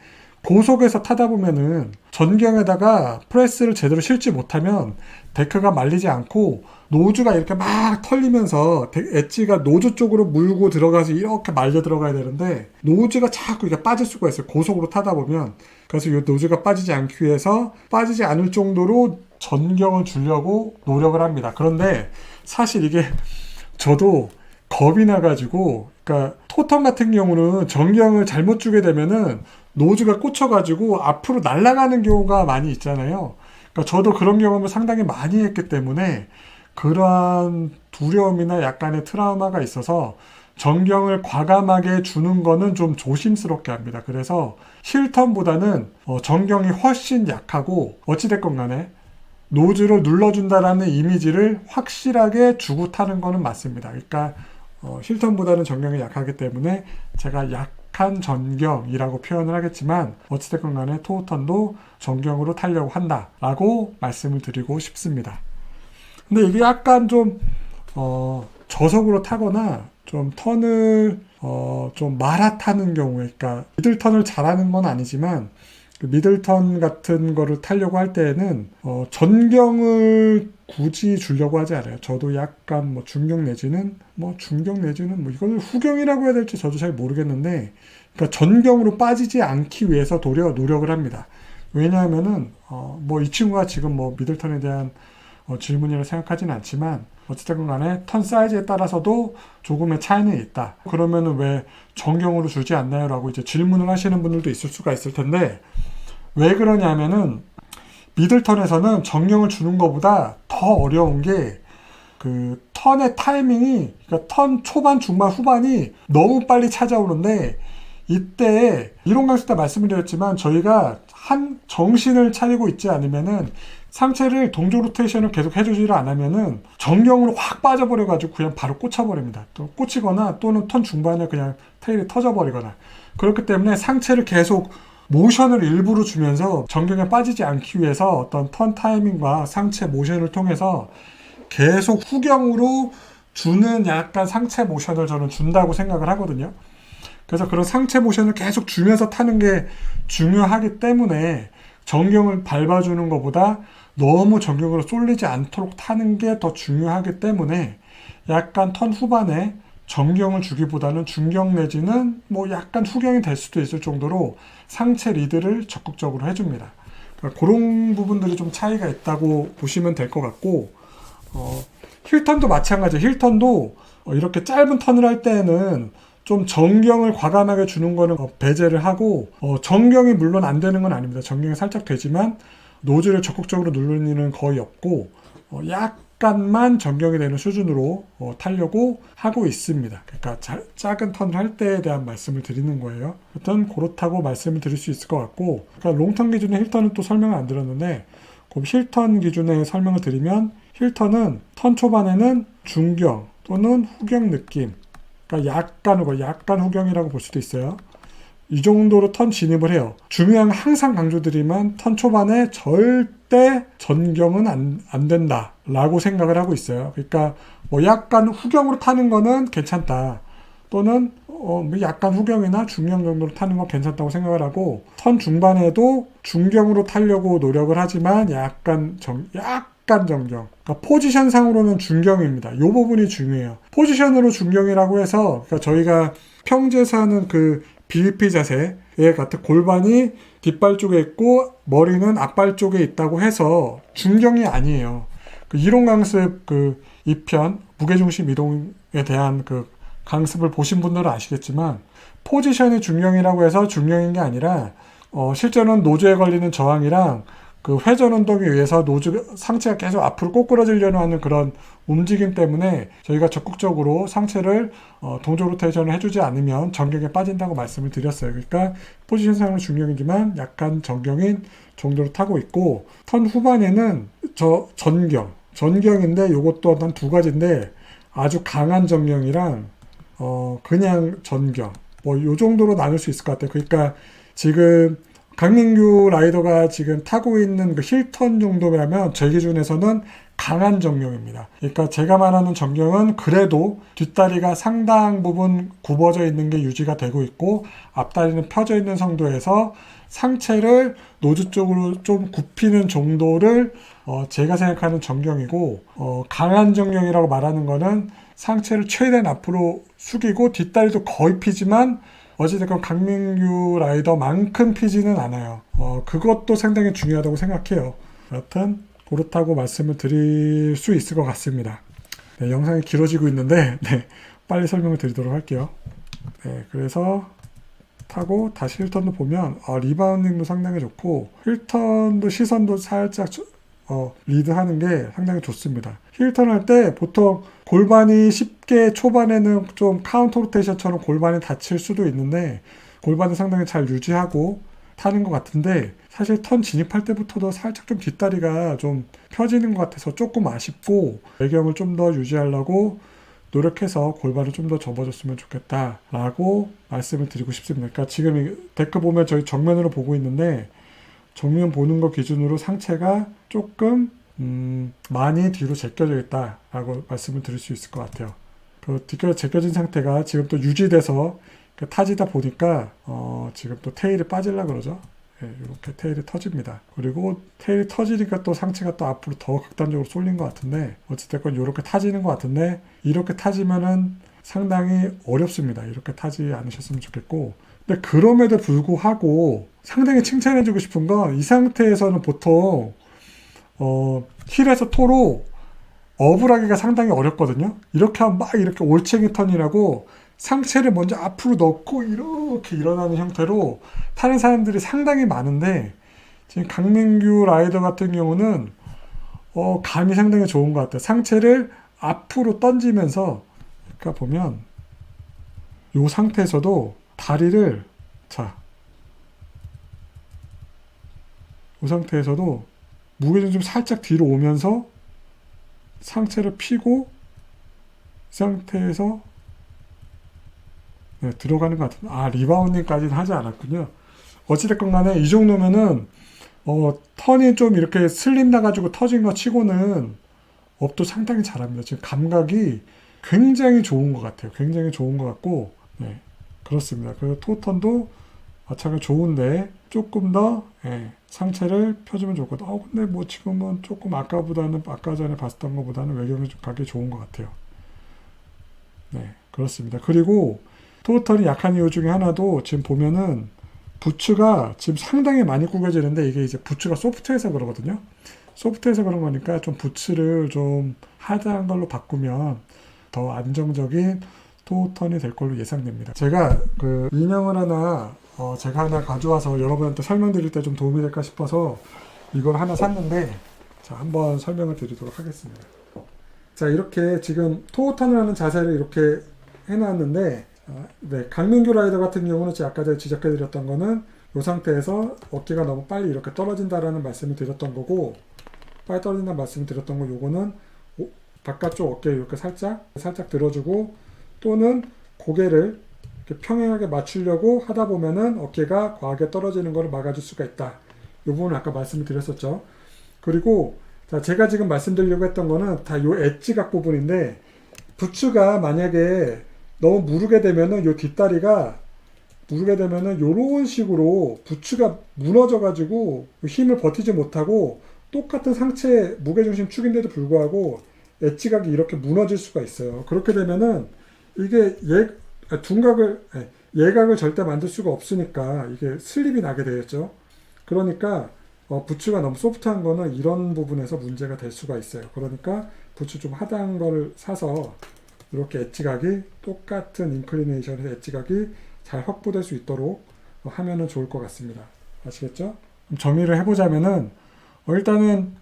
고속에서 타다 보면은 전경에다가 프레스를 제대로 실지 못하면 데크가 말리지 않고 노즈가 이렇게 막 털리면서 엣지가 노즈 쪽으로 물고 들어가서 이렇게 말려 들어가야 되는데 노즈가 자꾸 이렇게 빠질 수가 있어요. 고속으로 타다 보면. 그래서 이 노즈가 빠지지 않기 위해서 빠지지 않을 정도로 전경을 주려고 노력을 합니다. 그런데 사실 이게 저도 겁이 나가지고, 그러니까 토턴 같은 경우는 전경을 잘못 주게 되면은 노즈가 꽂혀가지고 앞으로 날아가는 경우가 많이 있잖아요. 그러니까 저도 그런 경험을 상당히 많이 했기 때문에 그러한 두려움이나 약간의 트라우마가 있어서 전경을 과감하게 주는 거는 좀 조심스럽게 합니다. 그래서 힐턴보다는 전경이 훨씬 약하고 어찌됐건 간에 노즈를 눌러준다라는 이미지를 확실하게 주고 타는 거는 맞습니다. 그러니까 힐턴보다는 전경이 약하기 때문에 제가 약한 전경이라고 표현을 하겠지만 어찌됐건 간에 토우턴도 전경으로 타려고 한다라고 말씀을 드리고 싶습니다. 근데 이게 약간 좀 저속으로 타거나 좀 턴을 좀 말아 타는 경우에, 그러니까 미들턴을 잘하는 건 아니지만 그 미들턴 같은 거를 타려고 할 때에는 전경을 굳이 주려고 하지 않아요. 저도 약간 뭐 중경 내지는 뭐 이걸 후경이라고 해야 될지 저도 잘 모르겠는데, 그러니까 전경으로 빠지지 않기 위해서 도리어 노력을 합니다. 왜냐하면은 뭐 이 친구가 지금 뭐 미들턴에 대한 질문이라고 생각하지는 않지만 어쨌든 간에 턴 사이즈에 따라서도 조금의 차이는 있다. 그러면은 왜 전경으로 주지 않나요? 라고 이제 질문을 하시는 분들도 있을 수가 있을 텐데, 왜 그러냐면은 미들턴에서는 전경을 주는 것보다 더 어려운 게 그 턴의 타이밍이, 그러니까 턴 초반, 중반, 후반이 너무 빨리 찾아오는데, 이때 이론 강습 때 말씀을 드렸지만 저희가 한 정신을 차리고 있지 않으면은 상체를 동조 로테이션을 계속 해주지를 않으면은 전경으로 확 빠져버려가지고 그냥 바로 꽂혀버립니다. 또 꽂히거나 또는 턴 중반에 그냥 테일이 터져버리거나. 그렇기 때문에 상체를 계속 모션을 일부러 주면서 전경에 빠지지 않기 위해서 어떤 턴 타이밍과 상체 모션을 통해서 계속 후경으로 주는 약간 상체 모션을 저는 준다고 생각을 하거든요. 그래서 그런 상체 모션을 계속 주면서 타는 게 중요하기 때문에 전경을 밟아주는 것보다 너무 전경으로 쏠리지 않도록 타는 게 더 중요하기 때문에 약간 턴 후반에 전경을 주기보다는 중경 내지는 뭐 약간 후경이 될 수도 있을 정도로 상체 리드를 적극적으로 해줍니다. 그러니까 그런 부분들이 좀 차이가 있다고 보시면 될 것 같고, 힐턴도 마찬가지예요. 힐턴도 이렇게 짧은 턴을 할 때에는 좀 전경을 과감하게 주는 거는 배제를 하고, 전경이 물론 안 되는 건 아닙니다. 전경이 살짝 되지만 노즐을 적극적으로 누르는 일은 거의 없고 약간만 전경이 되는 수준으로 타려고 하고 있습니다. 그러니까 작은 턴을 할 때에 대한 말씀을 드리는 거예요. 일단 그렇다고 말씀을 드릴 수 있을 것 같고, 그러니까 롱턴 기준의 힐턴은 또 설명을 안 드렸는데, 그 힐턴 기준의 설명을 드리면 힐턴은 턴 초반에는 중경 또는 후경 느낌, 그러니까 약간 후경이라고 볼 수도 있어요. 이 정도로 턴 진입을 해요. 중요한 건 항상 강조드리면 턴 초반에 절대 전경은 안 된다 라고 생각을 하고 있어요. 그러니까 뭐 약간 후경으로 타는 거는 괜찮다, 또는 뭐 약간 후경이나 중경 정도로 타는 건 괜찮다고 생각을 하고, 턴 중반에도 중경으로 타려고 노력을 하지만 약간 약간 정경. 그러니까 포지션상으로는 중경입니다. 이 부분이 중요해요. 포지션으로 중경이라고 해서 그러니까 저희가 평지에서 하는 그 BEP 자세에 같은 골반이 뒷발 쪽에 있고 머리는 앞발 쪽에 있다고 해서 중경이 아니에요. 그 이론 강습 그 2편 무게중심 이동에 대한 그 강습을 보신 분들은 아시겠지만 포지션이 중경이라고 해서 중경인 게 아니라 실제로는 노즈에 걸리는 저항이랑 그 회전 운동에 의해서 상체가 계속 앞으로 꼬꾸라지려는 하는 그런 움직임 때문에 저희가 적극적으로 상체를 동적 로테이션을 해주지 않으면 정경에 빠진다고 말씀을 드렸어요. 그러니까 포지션상으로 중경이지만 약간 정경인 정도로 타고 있고 턴 후반에는 전경인데 이것도 한 두 가지인데 아주 강한 정경이랑 그냥 전경 요 정도로 나눌 수 있을 것 같아요. 그러니까 지금 강민규 라이더가 지금 타고 있는 그 힐턴 정도라면 제 기준에서는 강한 정경입니다. 그러니까 제가 말하는 정경은 그래도 뒷다리가 상당 부분 굽어져 있는 게 유지가 되고 있고 앞다리는 펴져 있는 정도에서 상체를 노즈 쪽으로 좀 굽히는 정도를 제가 생각하는 정경이고 강한 정경이라고 말하는 거는 상체를 최대한 앞으로 숙이고 뒷다리도 거의 피지만 어찌됐건 강민규 라이더만큼 피지는 않아요. 그것도 상당히 중요하다고 생각해요. 여튼 그렇다고 말씀을 드릴 수 있을 것 같습니다. 네, 영상이 길어지고 있는데 빨리 설명을 드리도록 할게요. 네, 그래서 타고 다시 힐턴도 보면 리바운딩도 상당히 좋고 힐턴도 시선도 살짝 리드하는 게 상당히 좋습니다. 힐턴 할 때 보통 골반이 쉽게 초반에는 좀 카운터 로테이션처럼 골반이 다칠 수도 있는데 골반을 상당히 잘 유지하고 타는 것 같은데 사실 턴 진입할 때부터도 살짝 좀 뒷다리가 좀 펴지는 것 같아서 조금 아쉽고 외경을 좀 더 유지하려고 노력해서 골반을 좀 더 접어줬으면 좋겠다라고 말씀을 드리고 싶습니다. 그러니까 지금 데크 보면 저희 정면으로 보고 있는데 정면 보는 거 기준으로 상체가 조금 많이 뒤로 제껴져 있다라고 말씀을 드릴 수 있을 것 같아요. 그 뒤로 제껴진 상태가 지금 또 유지돼서 타지다 보니까 지금 또 테일이 빠지려고 그러죠. 네, 이렇게 테일이 터집니다. 그리고 테일이 터지니까 또 상체가 또 앞으로 더 극단적으로 쏠린 것 같은데 어찌됐건 이렇게 타지는 것 같은데 이렇게 타지면은 상당히 어렵습니다. 이렇게 타지 않으셨으면 좋겠고 근데 그럼에도 불구하고 상당히 칭찬해주고 싶은 건 이 상태에서는 보통 힐에서 토로 어불하기가 상당히 어렵거든요. 이렇게 하면 막 이렇게 올챙이 턴이라고 상체를 먼저 앞으로 넣고 이렇게 일어나는 형태로 타는 사람들이 상당히 많은데 지금 강민규 라이더 같은 경우는 감이 상당히 좋은 것 같아요. 상체를 앞으로 던지면서 그러니까 보면 이 상태에서도 다리를 이 상태에서도 무게중 좀 살짝 뒤로 오면서 상체를 펴고 이 상태에서 들어가는 것 같은데 리바운딩까지는 하지 않았군요. 어찌됐건 간에 이 정도면은 턴이 좀 이렇게 슬림 나가지고 터진 거 치고는 업도 상당히 잘합니다. 지금 감각이 굉장히 좋은 것 같아요. 굉장히 좋은 것 같고 그렇습니다. 그리고 토턴도 마찬가지로 좋은데 조금 더 상체를 펴주면 좋거든. 근데 뭐 지금은 조금 아까 전에 봤던 것보다는 외경이 좀 가기 좋은 것 같아요. 네, 그렇습니다. 그리고 토턴이 약한 이유 중에 하나도 지금 보면은 부츠가 지금 상당히 많이 구겨지는데 이게 이제 부츠가 소프트해서 그러거든요. 소프트해서 그런 거니까 좀 부츠를 좀 하드한 걸로 바꾸면 더 안정적인 토턴이 될 걸로 예상됩니다. 제가 그 인형을 제가 하나 가져와서 여러분한테 설명드릴 때 좀 도움이 될까 싶어서 이걸 하나 샀는데 한번 설명을 드리도록 하겠습니다. 이렇게 지금 토턴을 하는 자세를 이렇게 해놨는데 강민규 라이더 같은 경우는 제가 아까 전에 지적해드렸던 거는 이 상태에서 어깨가 너무 빨리 이렇게 떨어진다라는 말씀을 드렸던 거고 빨리 떨어진다는 말씀을 드렸던 거 요거는 바깥쪽 어깨 이렇게 살짝 들어주고 또는 고개를 이렇게 평행하게 맞추려고 하다 보면은 어깨가 과하게 떨어지는 것을 막아줄 수가 있다. 이 부분은 아까 말씀을 드렸었죠. 그리고 제가 지금 말씀드리려고 했던 거는 다 요 엣지 각 부분인데 부츠가 만약에 너무 무르게 되면은 요 뒷다리가 요런 식으로 부츠가 무너져 가지고 힘을 버티지 못하고 똑같은 상체 무게중심 축인데도 불구하고 엣지각이 이렇게 무너질 수가 있어요. 그렇게 되면은 이게 예각을 절대 만들 수가 없으니까 이게 슬립이 나게 되겠죠. 그러니까 부츠가 너무 소프트한 거는 이런 부분에서 문제가 될 수가 있어요. 그러니까 부츠 좀 하단 거를 사서 이렇게 엣지각이 똑같은 인클리네이션에서 엣지각이 잘 확보될 수 있도록 하면은 좋을 것 같습니다. 아시겠죠? 정리를 해보자면은 일단은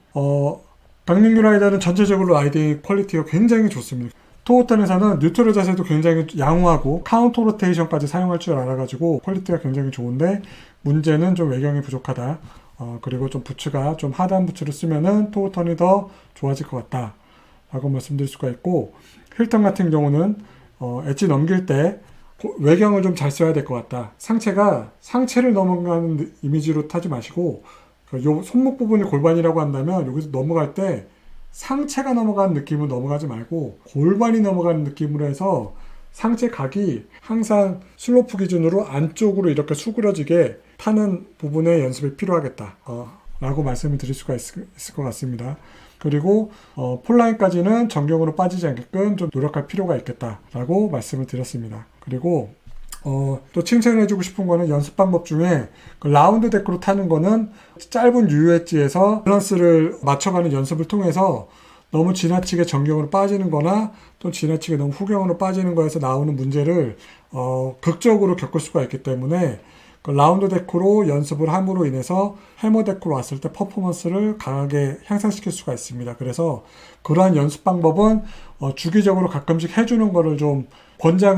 강민규 라이더는 전체적으로 라이딩 퀄리티가 굉장히 좋습니다. 토호탄에서는 뉴트럴 자세도 굉장히 양호하고 카운터 로테이션까지 사용할 줄 알아가지고 퀄리티가 굉장히 좋은데 문제는 좀 외경이 부족하다. 그리고 좀 부츠가 좀 하단 부츠를 쓰면은 토호턴이 더 좋아질 것 같다 라고 말씀드릴 수가 있고, 힐턴 같은 경우는 엣지 넘길 때 외경을 좀 잘 써야 될 것 같다. 상체를 넘어가는 이미지로 타지 마시고 요 손목 부분이 골반이라고 한다면 여기서 넘어갈 때 상체가 넘어가는 느낌으로 넘어가지 말고 골반이 넘어가는 느낌으로 해서 상체 각이 항상 슬로프 기준으로 안쪽으로 이렇게 수그러지게 타는 부분의 연습이 필요하겠다 라고 말씀을 드릴 수가 있을 것 같습니다. 그리고 폴라인까지는 정경으로 빠지지 않게끔 좀 노력할 필요가 있겠다 라고 말씀을 드렸습니다. 그리고 또 칭찬해주고 싶은 거는 연습 방법 중에 그 라운드 데크로 타는 거는 짧은 유효엣지에서 밸런스를 맞춰가는 연습을 통해서 너무 지나치게 정경으로 빠지는 거나 또 지나치게 너무 후경으로 빠지는 거에서 나오는 문제를 극적으로 겪을 수가 있기 때문에 그 라운드 데크로 연습을 함으로 인해서 해머 데크로 왔을 때 퍼포먼스를 강하게 향상시킬 수가 있습니다. 그래서 그러한 연습 방법은 주기적으로 가끔씩 해주는 거를 좀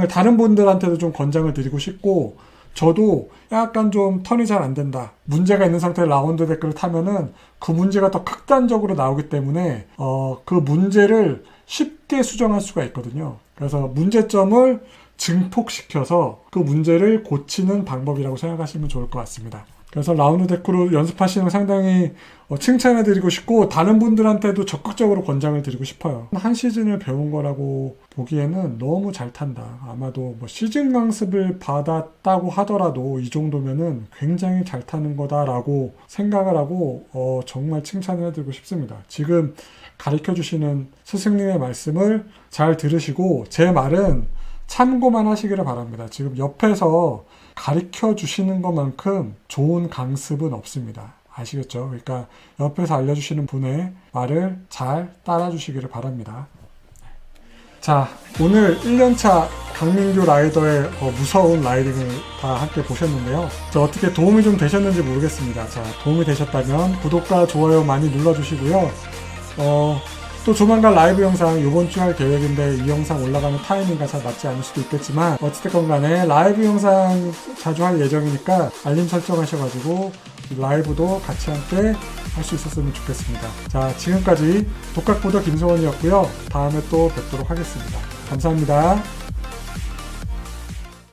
다른 분들한테도 좀 권장을 드리고 싶고, 저도 약간 좀 턴이 잘 안 된다, 문제가 있는 상태의 라운드 데크를 타면은 그 문제가 더 극단적으로 나오기 때문에 그 문제를 쉽게 수정할 수가 있거든요. 그래서 문제점을 증폭시켜서 그 문제를 고치는 방법이라고 생각하시면 좋을 것 같습니다. 그래서 라운드 데크로 연습하시는 거 상당히 칭찬해 드리고 싶고, 다른 분들한테도 적극적으로 권장을 드리고 싶어요. 한 시즌을 배운 거라고 보기에는 너무 잘 탄다. 아마도 시즌 강습을 받았다고 하더라도 이 정도면은 굉장히 잘 타는 거다라고 생각을 하고 정말 칭찬을 해드리고 싶습니다. 지금 가르쳐 주시는 스승님의 말씀을 잘 들으시고 제 말은 참고만 하시기를 바랍니다. 지금 옆에서 가르쳐 주시는 것만큼 좋은 강습은 없습니다. 아시겠죠? 그러니까 옆에서 알려주시는 분의 말을 잘 따라 주시기를 바랍니다. 자, 오늘 1년차 강민규 라이더의 무서운 라이딩을 다 함께 보셨는데요. 어떻게 도움이 좀 되셨는지 모르겠습니다. 자, 도움이 되셨다면 구독과 좋아요 많이 눌러주시고요. 또 조만간 라이브 영상 이번 주 할 계획인데 이 영상 올라가는 타이밍과 잘 맞지 않을 수도 있겠지만 어찌됐건 간에 라이브 영상 자주 할 예정이니까 알림 설정하셔가지고 라이브도 같이 함께 할 수 있었으면 좋겠습니다. 자, 지금까지 독학보더 김소원이었고요. 다음에 또 뵙도록 하겠습니다. 감사합니다.